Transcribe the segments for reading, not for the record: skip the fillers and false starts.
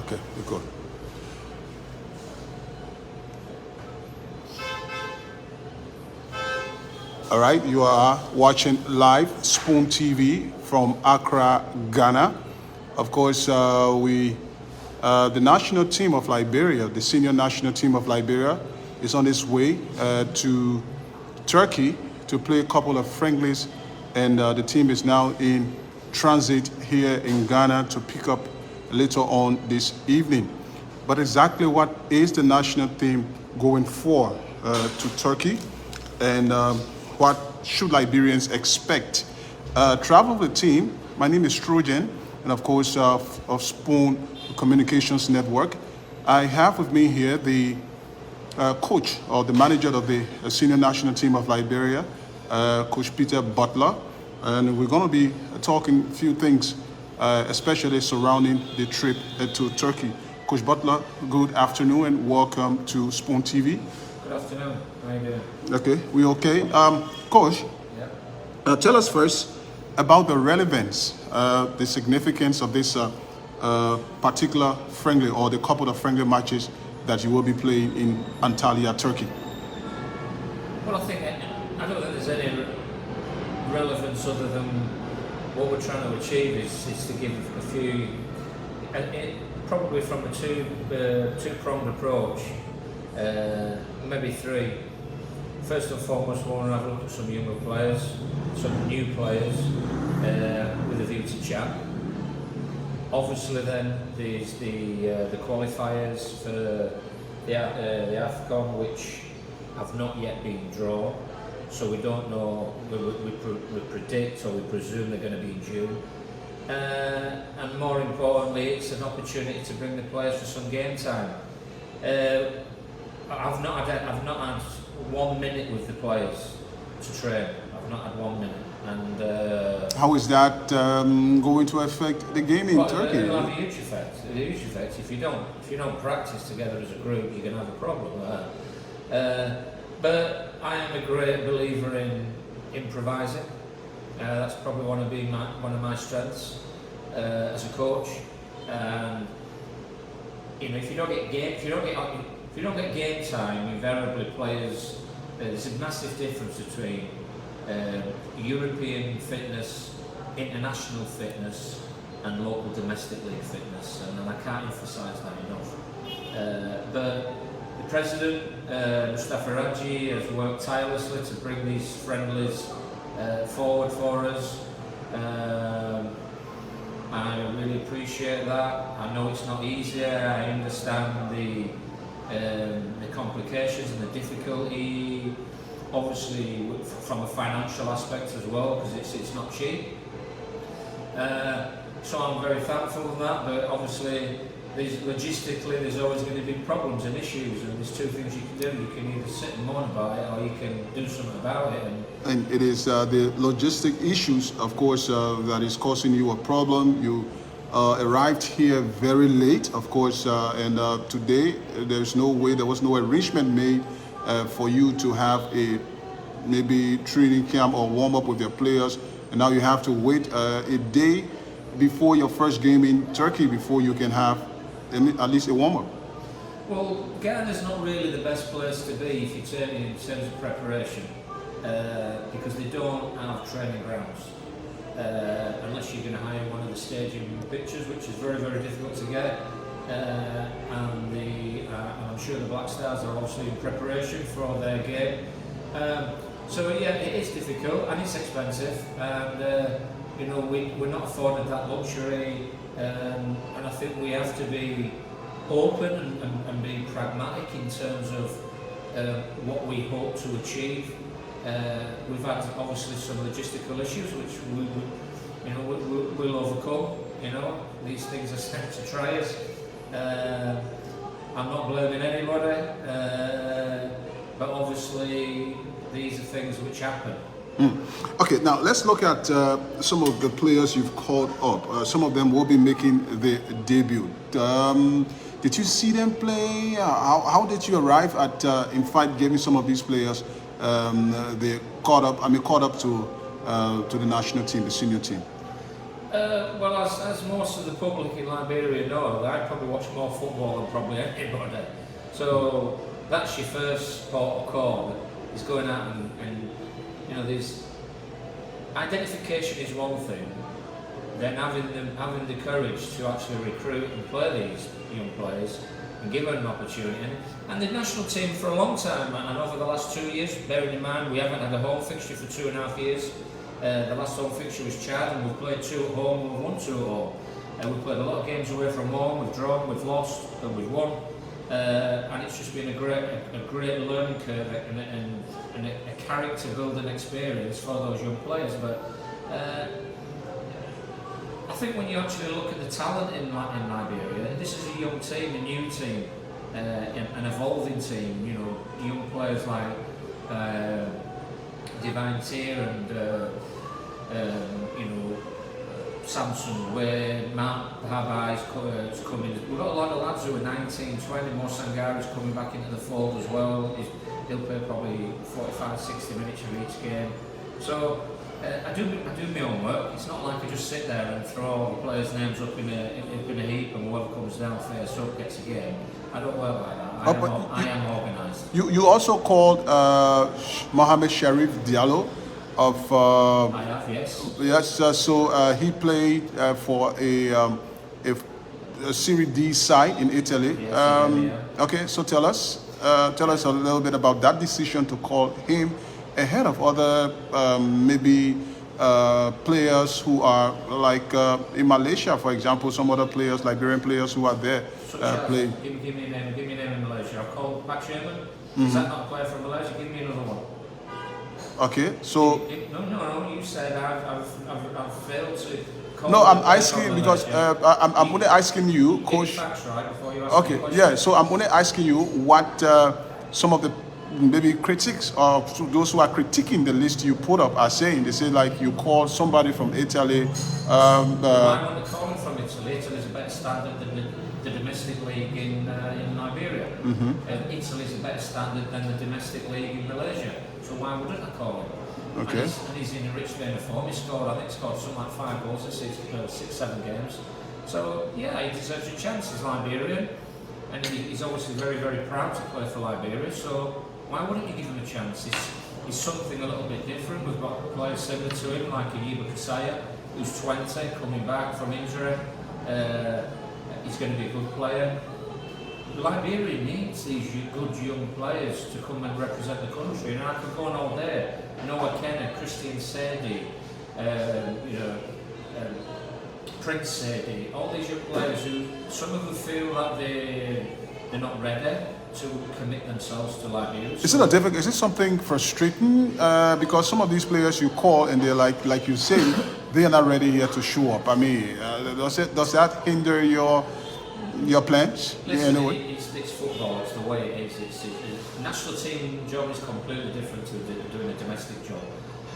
Okay, we're good. All right, you are watching live Spoon TV from Accra, Ghana. Of course, the national team of Liberia, the senior national team of Liberia, is on its way to Turkey to play a couple of friendlies, and the team is now in transit here in Ghana to pick up later on this evening. But exactly what is the national team going for to Turkey, and what should Liberians expect? Travel with the team. My name is Trojan, and of course of Spoon Communications Network. I have with me here the coach or the manager of the senior national team of Liberia, Coach Peter Butler, and we're going to be talking a few things, especially surrounding the trip to Turkey. Coach Butler, good afternoon and welcome to Spoon TV. Good afternoon. How are you doing? Okay, we okay? Coach, tell us first about the relevance, the significance of this particular friendly or the couple of friendly matches that you will be playing in Antalya, Turkey. Well, I don't think there's any relevance other than what we're trying to achieve is to give a few, probably from a two-pronged approach, maybe three. First and foremost, we want to have a look at some younger players, some new players, with a view to chat. Obviously, then there's the qualifiers for the AFCON, which have not yet been drawn, so we don't know. We predict or we presume they're going to be in June. And more importantly, it's an opportunity to bring the players for some game time. I've not had 1 minute with the players to train. I've not had 1 minute. And how is that going to affect the game in Turkey? It'll have a huge effect. A huge effect. If you don't practice together as a group, you're going to have a problem with that. But I am a great believer in improvising. That's probably one of my strengths as a coach. If you don't get game time, invariably players. There's a massive difference between European fitness, international fitness, and local domestic league fitness, and I can't emphasise that enough. But the president, Mustafa Raji, has worked tirelessly to bring these friendlies forward for us. I really appreciate that. I know it's not easy. I understand the complications and the difficulty, obviously from a financial aspect as well, because it's not cheap. So I'm very thankful for that, but obviously logistically there's always going to be problems and issues, and there's two things you can do. You can either sit and moan about it, or you can do something about it. And it is the logistic issues, of course, that is causing you a problem. You arrived here very late, of course, and today there was no arrangement made for you to have a maybe training camp or warm up with your players, and now you have to wait a day before your first game in Turkey before you can have at least a warm up. Well, Ghana's not really the best place to be if you're turning in terms of preparation, because they don't have training grounds. Unless you're going to hire one of the stadium pitches, which is very, very difficult to get. And I'm sure the Black Stars are obviously in preparation for their game. So yeah, it is difficult and it's expensive, and we're not afforded that luxury. And I think we have to be open and be pragmatic in terms of what we hope to achieve. We've had obviously some logistical issues which we'll overcome. These things are sent to try us. I'm not blaming anybody, but obviously these are things which happen. Okay, now let's look at some of the players you've called up. Some of them will be making their debut. Did you see them play? How did you arrive at, in fact, giving some of these players caught up to the national team, the senior team? Well, as most of the public in Liberia know, I probably watch more football than probably anybody. So that's your first port of call, is going out and you know, there's identification is one thing, then having the courage to actually recruit and play these young players and give them an opportunity. And the national team for a long time, and over the last 2 years, bearing in mind we haven't had a home fixture for 2.5 years. The last home fixture was Chad, and we've played 2 at home, and we've won 2 at home. We've played a lot of games away from home, we've drawn, we've lost, and we've won. And it's just been a great learning curve and a character building experience for those young players. But I think when you actually look at the talent in Liberia, and this is a young team, a new team, an evolving team. You know, young players like Divine Tier and you know, Samson, where Matt Habai is coming. We've got a lot of lads who are 19, 20. Mo Sangari's coming back into the fold as well. He'll play probably 45, 60 minutes of each game. So I do my own work. It's not like I just sit there and throw all the players' names up in a heap, and whoever comes down face up gets a game. I don't work like that. I am organised. You also called Mohamed Sharif Diallo of. I have, yes. Yes, so he played for a Serie D side in Italy. Yes, Okay, so tell us a little bit about that decision to call him ahead of other maybe players who are like in Malaysia, for example, some other players, Liberian players who are there playing. Give me a name in Malaysia. I've called Max Sherman. Is that not a player from Malaysia? Give me another one. Okay, so no. You said I've failed to. Call no, I'm asking because I'm only asking you, Coach. Facts right before you ask Okay, yeah. So I'm only asking you what some of the maybe critics or those who are critiquing the list you put up are saying. They say like you called somebody from Italy. I'm not calling from Italy. Italy is a better standard than the domestic league in Liberia. Italy is a better standard than the domestic league in Malaysia. So why wouldn't I call him? Okay. And he's in a rich vein of form. I think he scored something like 5 goals in 6-7 games. So yeah, he deserves a chance. He's Liberian, and he's obviously very, very proud to play for Liberia. So why wouldn't you give him a chance? He's something a little bit different. We've got players similar to him, like Yiba Kasaya, who's 20, coming back from injury. He's going to be a good player. Liberia needs these good young players to come and represent the country, and I could go on all day. Noah Kenner, Christian Sedi, Prince Sedi, all these young players who some of them feel like they're not ready to commit themselves to Liberia. Is it a difficult? Is it something frustrating? Because some of these players you call and they're like you say, they are not ready here to show up. I mean, does that hinder your plans? Listen, it's football. It's the way it is. It's national team job is completely different to doing a domestic job.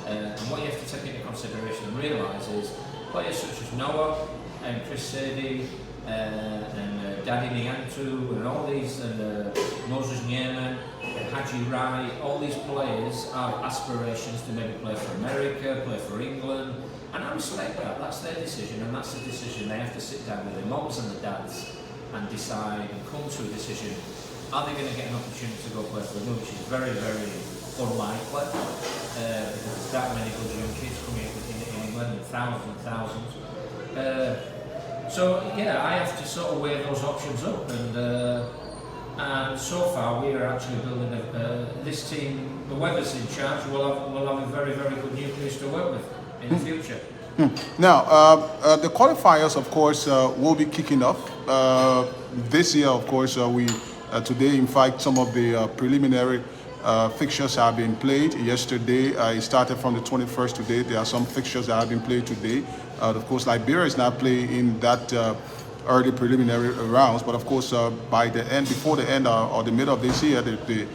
And what you have to take into consideration and realise is players such as Noah and Chris Sedi and Daddy Niantu and all these, and Moses Nyeman and Haji Rai, all these players have aspirations to maybe play for America, play for England, and I respect that. That's their decision, and that's the decision they have to sit down with their mums and the dads and decide and come to a decision. Are they going to get an opportunity to go play for England, which is very, very unlikely, because there's that many good young kids coming in England, and thousands. So yeah, I have to sort of weigh those options up, and so far we are actually building this team. The weather's in charge. We'll have a very, very good nucleus to work with in the future. Now, the qualifiers, of course, will be kicking off this year. Of course, we today, in fact, some of the preliminary fixtures have been played. Yesterday, it started from the 21st today. There are some fixtures that have been played today. Of course, Liberia is not playing in that early preliminary rounds, but of course, before the end or the middle of this year, the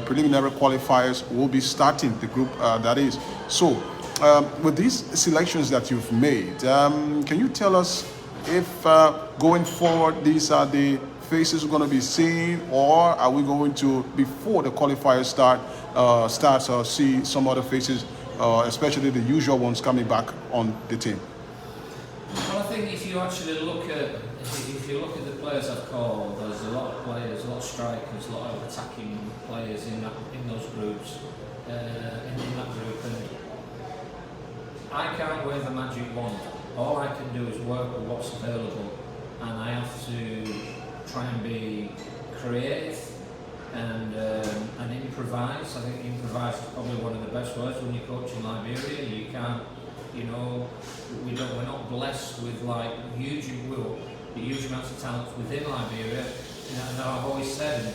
preliminary qualifiers will be starting. The group that is so. With these selections that you've made, can you tell us if going forward these are the faces we're going to be seeing, or are we going to, before the qualifiers starts, see some other faces, especially the usual ones coming back on the team? you actually look at the players I've called, there's a lot of players, a lot of strikers, a lot of attacking players in those groups, in that group, and I can't wave a magic wand. All I can do is work with what's available, and I have to try and be creative and improvise. I think improvise is probably one of the best words when you're coaching Liberia. You can't, we're not blessed with like huge amounts of talent within Liberia. And I've always said,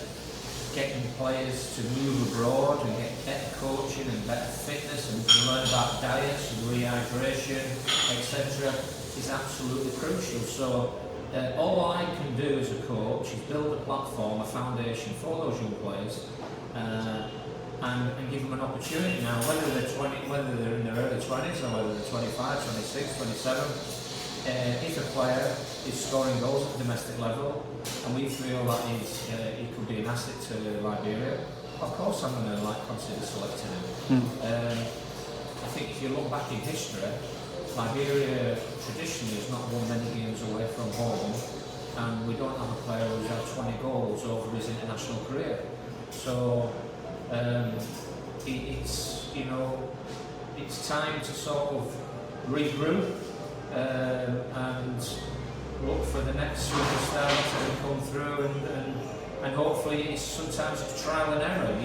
getting players to move abroad and get better coaching and better fitness and to learn about diets and rehydration, etc., is absolutely crucial. So all I can do as a coach is build a platform, a foundation for those young players, and give them an opportunity. Now, whether they're in their early 20s or whether they're 25, 26, 27, if a player is scoring goals at the domestic level and we feel that he could be an asset to Liberia, of course I'm going to consider selecting him. I think if you look back in history, Liberia traditionally has not won many games away from home, and we don't have a player who's had 20 goals over his international career. So it's time to sort of regroup and look for the next superstar to come through, and hopefully sometimes it's trial and error.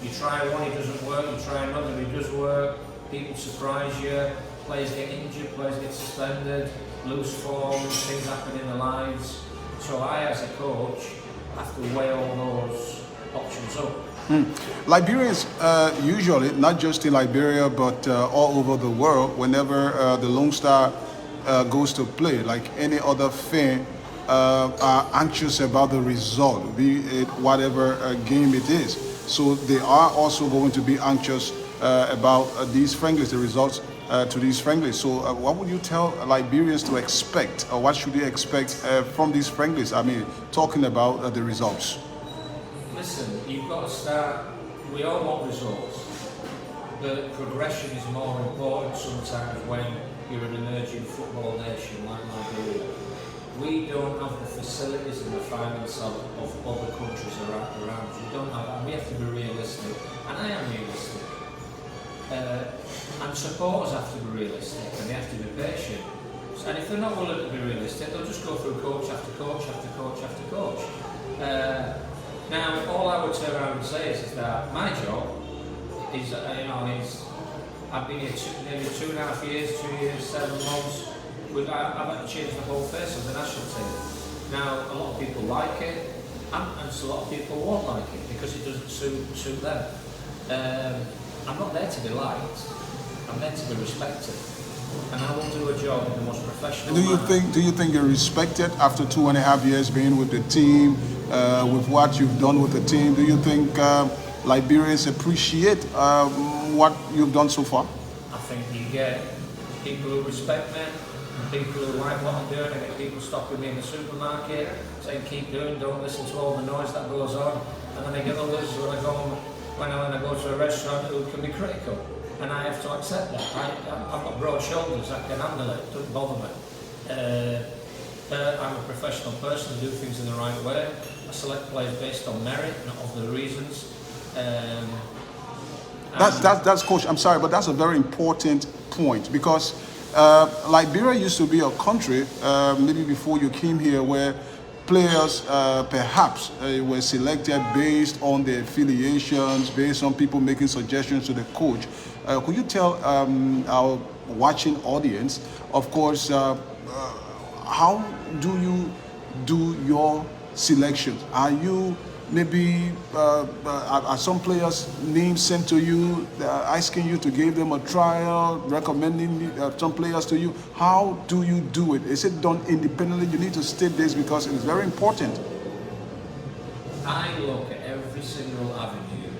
You try one, it doesn't work, you try another, it does work, people surprise you, players get injured, players get suspended, lose form, things happen in their lives. So I, as a coach, have to weigh all those options up. Liberians usually, not just in Liberia, but all over the world, whenever the Lone Star goes to play, like any other fan, are anxious about the result, be it whatever game it is. So they are also going to be anxious about these friendlies, the results to these friendlies. So what would you tell Liberians to expect, or what should they expect from these friendlies? I mean, talking about the results. Listen, you've got to start, we all want results, but progression is more important sometimes when you're an emerging football nation like Liberia. We don't have the facilities and the finance of other countries around. We don't have that. We have to be realistic, and I am realistic. And supporters have to be realistic, and they have to be patient. And if they're not willing to be realistic, they'll just go through coach after coach after coach after coach. Now, all I would turn around and say is that my job is, I've been here nearly 2.5 years, 2 years, 7 months. I've had to change the whole face of the national team. Now, a lot of people like it, and a lot of people won't like it because it doesn't suit them. I'm not there to be liked. I'm there to be respected, and I will do a job in the most professional manner. Do you think you're respected after 2.5 years being with the team, with what you've done with the team? Do you think Liberians appreciate what you've done so far? I think you get people who respect me, and people who like what I'm doing. I get people stopping me in the supermarket saying, "Keep doing, don't listen to all the noise that goes on." And then I get others when I go to a restaurant who can be critical, and I have to accept that. I've got broad shoulders, I can handle it, it doesn't bother me. I'm a professional person, I do things in the right way. I select players based on merit, not other reasons. That's Coach, I'm sorry, but that's a very important point, because Liberia used to be a country, maybe before you came here, where players perhaps were selected based on their affiliations, based on people making suggestions to the coach. Could you tell our watching audience, of course, how do you do your selections? Are you maybe are some players' names sent to you, asking you to give them a trial, recommending some players to you? How do you do it? Is it done independently? You need to state this because it's very important. I look at every single avenue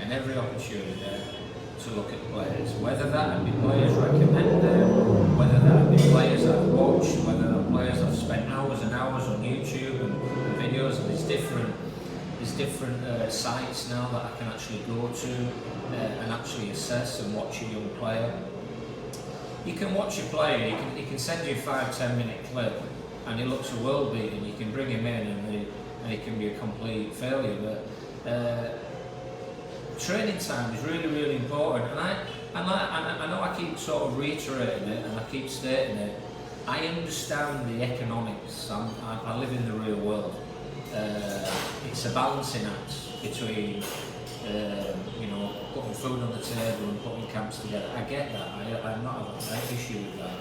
and every opportunity to look at players, whether that be players recommended, whether that be players I've watched, whether that players I've spent hours and hours on YouTube and videos, and there's different sites now that I can actually go to and actually assess and watch a young player. you can watch a player, he can send you a 5-10 minute clip and he looks a world beating, you can bring him in and he can be a complete failure. But training time is really, really important. And I know I keep sort of reiterating it and I keep stating it. I understand the economics. I live in the real world. It's a balancing act between putting food on the table and putting camps together. I get that. I'm not having an issue with that.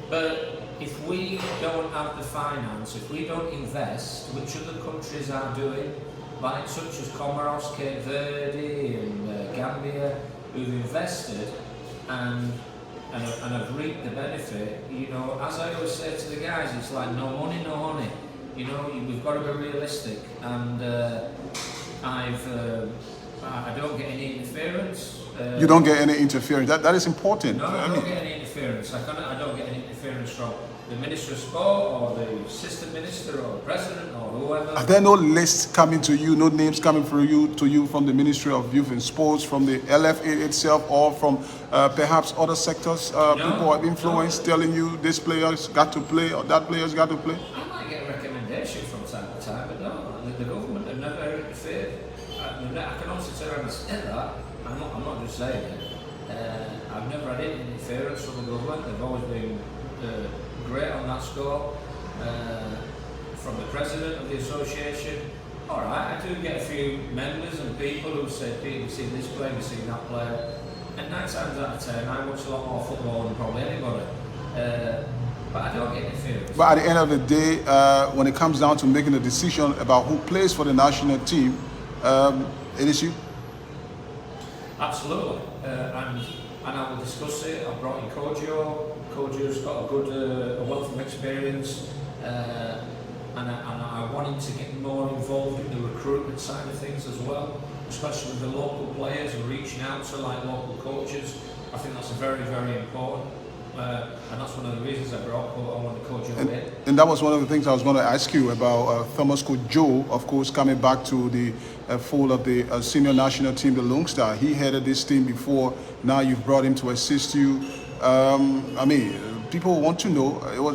But if we don't have the finance, if we don't invest, which other countries are doing, like such as Comoros, Cape Verde and Gambia, who've invested and have reaped the benefit, as I always say to the guys, it's like no money, no honey. We've got to be realistic, and I don't get any interference. You don't get any interference. That is important. No, I don't get any interference. I don't get any interference from the Minister of Sport or the Assistant Minister or the President or whoever. Are there no lists coming to you, no names coming to you from the Ministry of Youth and Sports, from the LFA itself, or from perhaps other sectors, people of influence telling you this player's got to play or that player's got to play? I might get a recommendation from time to time, but no, the government have never interfered. I can honestly turn around and say that. I'm not just saying it. I've never had any interference from the government. They've always been great on that score. From the president of the association, all right, I do get a few members and people who say, Pete, we've seen this player, we've seen that player. And 9 times out of 10, I watch a lot more football than probably anybody. But I don't get interference. But at the end of the day, when it comes down to making a decision about who plays for the national team, it is you. Absolutely, and I will discuss it. I've brought in Kojo. Kojo's got a wealth of experience, and I want him to get more involved in the recruitment side of things as well, especially with the local players and reaching out to like local coaches. I think that's very, very important. And that's one of the reasons I wanted Kojo in. And that was one of the things I was going to ask you about. Thomas Kojo, of course, coming back to the fold of the senior national team, the Lone Star. He headed this team before. Now you've brought him to assist you. People want to know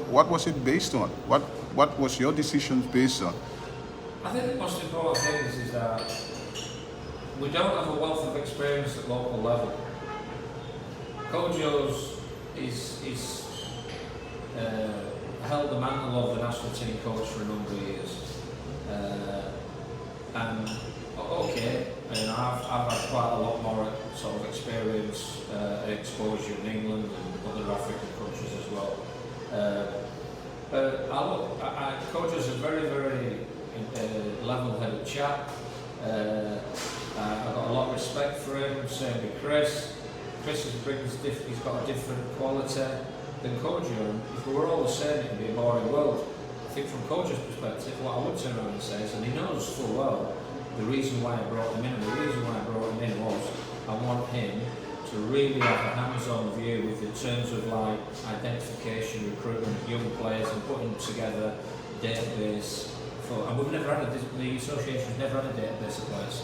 what was it based on? What was your decision based on? I think the most important thing is that we don't have a wealth of experience at local level. Kojo's is held the mantle of the national team coach for a number of years, and okay, I've had quite a lot more sort of experience and exposure in England and other African countries as well. But Coach is a very, very level-headed chap. I've got a lot of respect for him. Same with Chris. Chris he's got a different quality than Kojo. If we were all the same, it would be a boring world. I think from Kojo's perspective, what I would turn around and say is, and he knows full well, the reason why I brought him in, and the reason why I brought him in was, I want him to really have a hands-on view with in terms of like identification, recruitment of young players and putting together a database for, and the association's never had a database of players.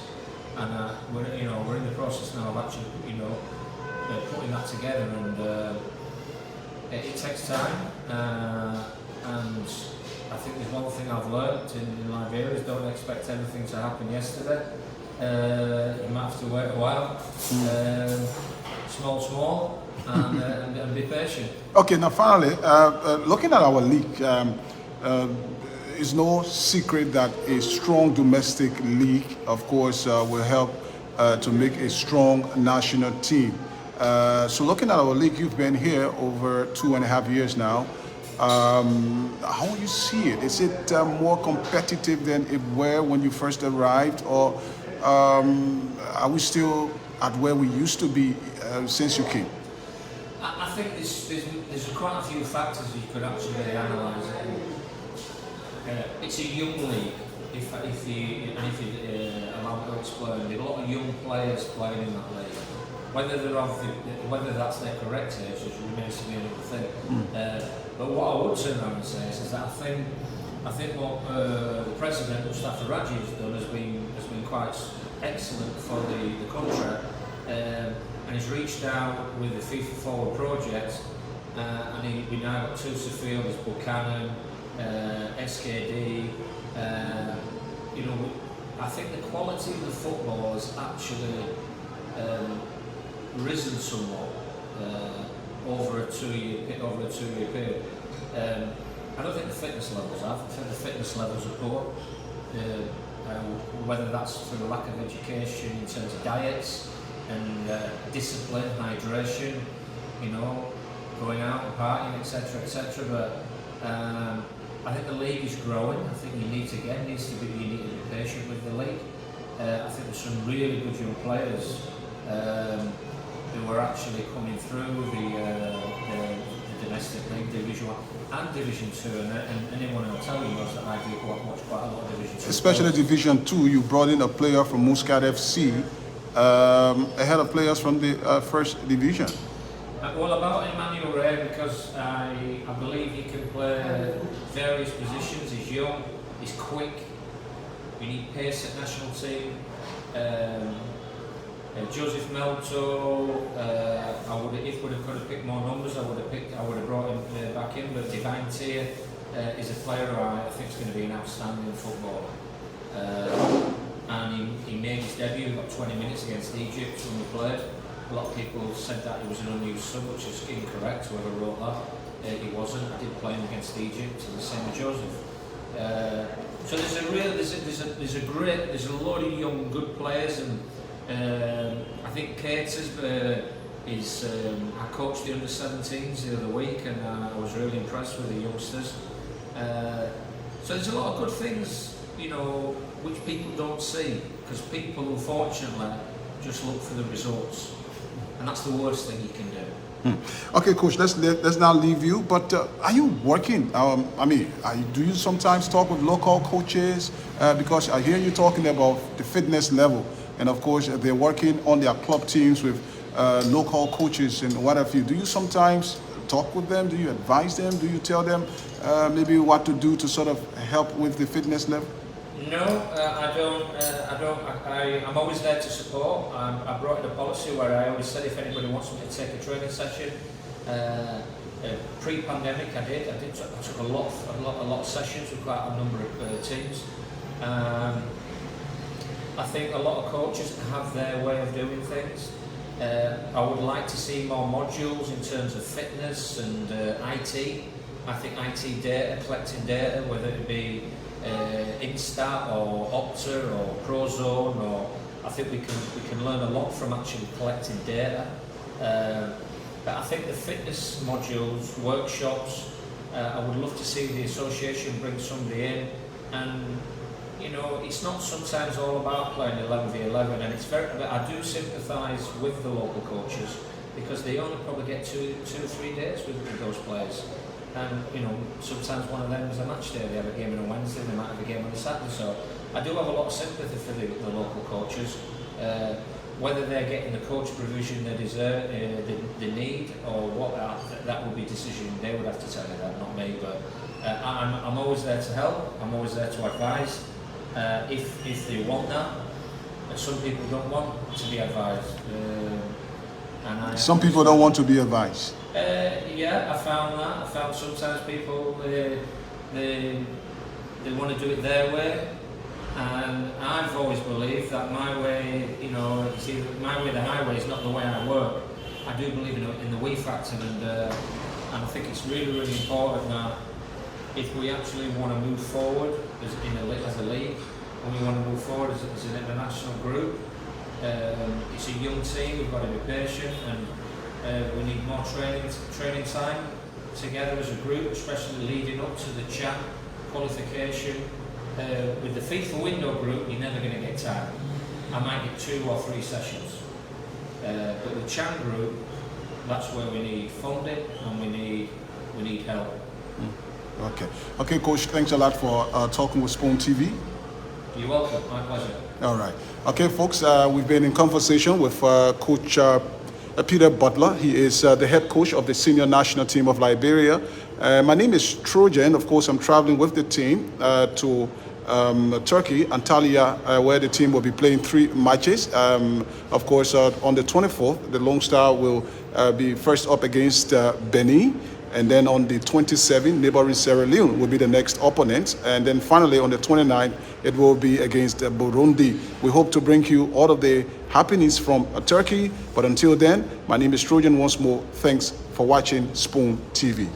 And we're in the process now of actually, putting that together, and it takes time, and I think there's one thing I've learned in Liberia is don't expect everything to happen yesterday. You might have to wait a while, small, and be patient. Okay, now finally, looking at our league, it's no secret that a strong domestic league, of course, will help to make a strong national team. So looking at our league, you've been here over 2.5 years now. How do you see it? Is it more competitive than it were when you first arrived, or are we still at where we used to be since you came? I think there's quite a few factors you could actually analyse it. It's a young league. If you allow me to explain, there are a lot of young players playing in that league. Whether that's their correct age remains to be another thing. But what I would turn around and say is that I think what the president, Mustafa Raji, has done has been quite excellent for the country. and he's reached out with the FIFA Forward project, and we now got two Sophia's, Buchanan, SKD. I think the quality of the football has actually risen somewhat over a two-year period. I don't think the fitness levels have. I think the fitness levels are poor. Whether that's through lack of education in terms of diets and discipline, hydration, going out and partying, etc. But I think the league is growing. I think you need to be patient with the league. I think there's some really good young players who are actually coming through the domestic league, Division 1 and Division 2, and anyone who'll tell you knows that I do watch quite a lot of Division 2. Especially players. Division 2, you brought in a player from Muscat FC, ahead of players from the first division. Well, about Emmanuel Ray, because I believe he can play various positions. He's young, he's quick. We need pace at national team. Joseph Melto, if we could have picked more numbers, I would have brought him back in. But Divine Tier is a player who I think is going to be an outstanding footballer. And he made his debut. He got 20 minutes against Egypt when we played. A lot of people said that he was an unused sub, which is incorrect. Whoever wrote that, he wasn't. I did play him against Egypt, and the same with Joseph. So there's a lot of young good players, and I think Caters I coached the under-17s the other week, and I was really impressed with the youngsters. So there's a lot of good things, which people don't see, because people unfortunately just look for the results, and that's the worst thing you can do. Okay, Coach, let's now leave you. But are you working? Do you sometimes talk with local coaches? Because I hear you talking about the fitness level, and of course they're working on their club teams with local coaches and what have you. Do you sometimes talk with them? Do you advise them? Do you tell them maybe what to do to sort of help with the fitness level? No, I don't. I'm always there to support. I brought in a policy where I always said if anybody wants me to take a training session. Pre-pandemic, I took a lot of sessions with quite a number of teams. I think a lot of coaches have their way of doing things. I would like to see more modules in terms of fitness and IT. I think IT data, collecting data, whether it be Instat or Opta or Prozone, or I think we can learn a lot from actually collecting data. But I think the fitness modules, workshops, I would love to see the association bring somebody in, and it's not sometimes all about playing 11v11, and but I do sympathise with the local coaches because they only probably get two or 3 days with those players. And sometimes one of them is a match day. They have a game on a Wednesday, they might have a game on a Saturday. So I do have a lot of sympathy for the local coaches. Whether they're getting the coach provision they deserve, they need, or what, that would be a decision they would have to tell you that, not me. But I'm always there to help. I'm always there to advise if they want that. And some people don't want to be advised. Some people don't want to be advised. Yeah, I found that. I found sometimes people they want to do it their way, and I've always believed that my way, my way the highway is not the way I work. I do believe in the we factor, and I think it's really important that if we actually want to move forward as a league, and we want to move forward as an international group, it's a young team. We've got to be patient, and we need more training time together as a group, especially leading up to the CHAN qualification. With the FIFA window group, you're never going to get time. I might get 2 or 3 sessions. But the CHAN group, that's where we need funding and we need help. Okay, Coach, thanks a lot for talking with Spoon TV. You're welcome, my pleasure. All right. Okay, folks, we've been in conversation with Coach Peter Butler. He is the head coach of the senior national team of Liberia. My name is Trojan. Of course, I'm traveling with the team to Turkey, Antalya, where the team will be playing 3 matches. Of course, on the 24th, the Lone Star will be first up against Benin. And then on the 27th, neighboring Sierra Leone will be the next opponent. And then finally on the 29th, it will be against Burundi. We hope to bring you all of the happenings from Turkey. But until then, my name is Trojan once more. Thanks for watching Spoon TV.